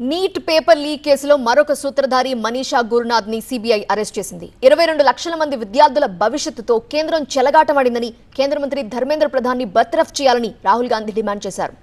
Neat paper leak కేసులో మరొక సూత్రధారి మనీషా గురునాథ్ ని సిబిఐ అరెస్ట్ చేసింది. 22 లక్షల మంది విద్యార్థుల భవిష్యత్తుతో కేంద్రం చెలగాటమాడిందని కేంద్ర మంత్రి ధర్మేంద్ర ప్రధాన్ ని బర్తరఫ్ చేయాలని రాహుల్ గాంధీ డిమాండ్ చేశారు.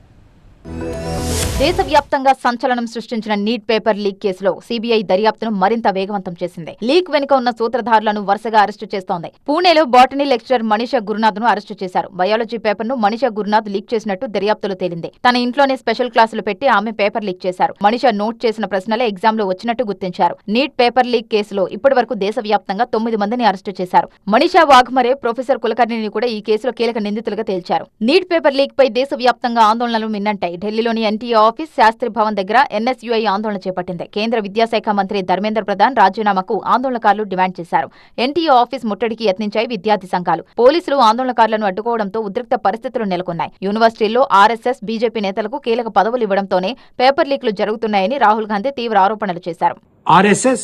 దేశవ్యాప్తంగా సంచలనం సృష్టించిన నీట్ పేపర్ లీక్ కేసులో సీబీఐ దర్యాప్తును మరింత వేగవంతం చేసింది. లీక్ వెనుక ఉన్న సూత్రధారులను వరుసగా అరెస్టు చేస్తోంది. పూణేలో బాటనీ లెక్చరర్ మనీషా గురునాథ్ ను అరెస్టు చేశారు. బయాలజీ పేపర్ ను మనీషా గురునాథ్ లీక్ చేసినట్టు దర్యాప్తులో తేలింది. తన ఇంట్లోనే స్పెషల్ క్లాసులు పెట్టి ఆమె పేపర్ లీక్ చేశారు. మనీషా నోట్ చేసిన ప్రశ్నలే ఎగ్జామ్ లో వచ్చినట్టు గుర్తించారు. నీట్ పేపర్ లీక్ కేసులో ఇప్పటివరకు దేశవ్యాప్తంగా 9 మందిని అరెస్టు చేశారు. మనీషా వాఘ్మరే, ప్రొఫెసర్ కులకర్ణిని కూడా ఈ కేసులో కీలక నిందితులుగా తేల్చారు. నీట్ పేపర్ లీక్ పై దేశవ్యాప్తంగా ఆందోళనలు మిన్నంటాయి. ఢిల్లీలోని ఎన్టీఏ ఆఫీస్, శాస్త్రి భవన్ దగ్గర ఎన్ఎస్యుఐ ఆందోళన చేపట్టింది. కేంద్ర విద్యాశాఖ మంత్రి ధర్మేంద్ర ప్రధాన్ రాజీనామాకు ఆందోళనకారులు డిమాండ్ చేశారు. ఎన్టీఏ ఆఫీస్ ముట్టడికి యత్నించాయి విద్యార్థి సంఘాలు. పోలీసులు ఆందోళనకారులను అడ్డుకోవడంతో ఉద్రిక్త పరిస్థితులు నెలకొన్నాయి. యూనివర్సిటీల్లో ఆర్ఎస్ఎస్, బీజేపీ నేతలకు కీలక పదవులు ఇవ్వడంతోనే పేపర్ లీక్లు జరుగుతున్నాయని రాహుల్ గాంధీ తీవ్ర ఆరోపణలు చేశారు. आरएसएस,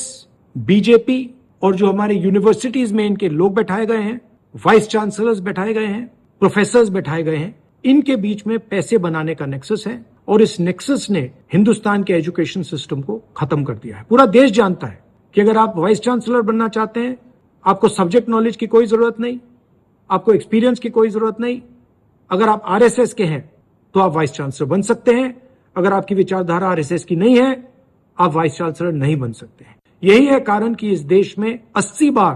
बीजेपी और जो हमारे यूनिवर्सिटीज में इनके लोग बैठाए गए हैं, वाइस चांसलर्स बैठाए गए हैं, प्रोफेसर्स बैठाए गए हैं, इनके बीच में पैसे बनाने का नेक्सस है और इस नेक्सस ने हिंदुस्तान के एजुकेशन सिस्टम को खत्म कर दिया है. पूरा देश जानता है कि अगर आप वाइस चांसलर बनना चाहते हैं, आपको सब्जेक्ट नॉलेज की कोई जरूरत नहीं, आपको एक्सपीरियंस की कोई जरूरत नहीं. अगर आप आरएसएस के हैं तो आप वाइस चांसलर बन सकते हैं. अगर आपकी विचारधारा आरएसएस की नहीं है, आप वाइस चांसलर नहीं बन सकते हैं. यही है कारण कि इस देश में 80 बार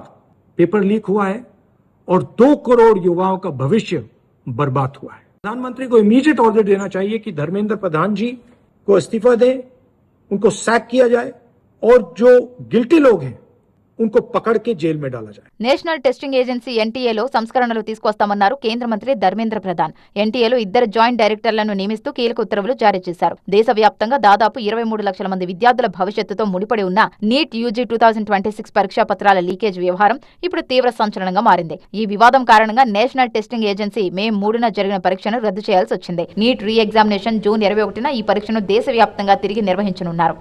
पेपर लीक हुआ है और 2 करोड़ युवाओं का भविष्य बर्बाद हुआ है. प्रधानमंत्री को इमीडिएट ऑर्डर देना चाहिए कि धर्मेंद्र प्रधान जी को इस्तीफा दें, उनको सैक किया जाए और जो गिल्टी लोग हैं उनको पकड़ के जेल में डाला जाए. నేషనల్ టెస్టింగ్ ఏజెన్సీ ఎన్టీఏలో సంస్కరణలు తీసుకొస్తామన్నారు కేంద్ర మంత్రి ధర్మేంద్ర ప్రధాన్. ఎన్టీఏలో 2 జాయింట్ డైరెక్టర్లను నియమిస్తూ కీలక ఉత్తర్వులు జారీ చేశారు. దేశవ్యాప్తంగా దాదాపు 23 లక్షల మంది విద్యార్థుల భవిష్యత్తుతో ముడిపడి ఉన్న నీట్ యూజీ 2026 పరీక్షా పత్రాల లీకేజ్ వ్యవహారం ఇప్పుడు తీవ్ర సంచలనంగా మారింది. ఈ వివాదం కారణంగా నేషనల్ టెస్టింగ్ ఏజెన్సీ మే 3న జరిగిన పరీక్షను రద్దు చేయాల్సి వచ్చింది. నీట్ రీ ఎగ్జామినేషన్ జూన్ 21న ఈ పరీక్షను దేశవ్యాప్తంగా తిరిగి నిర్వహించనున్నారు.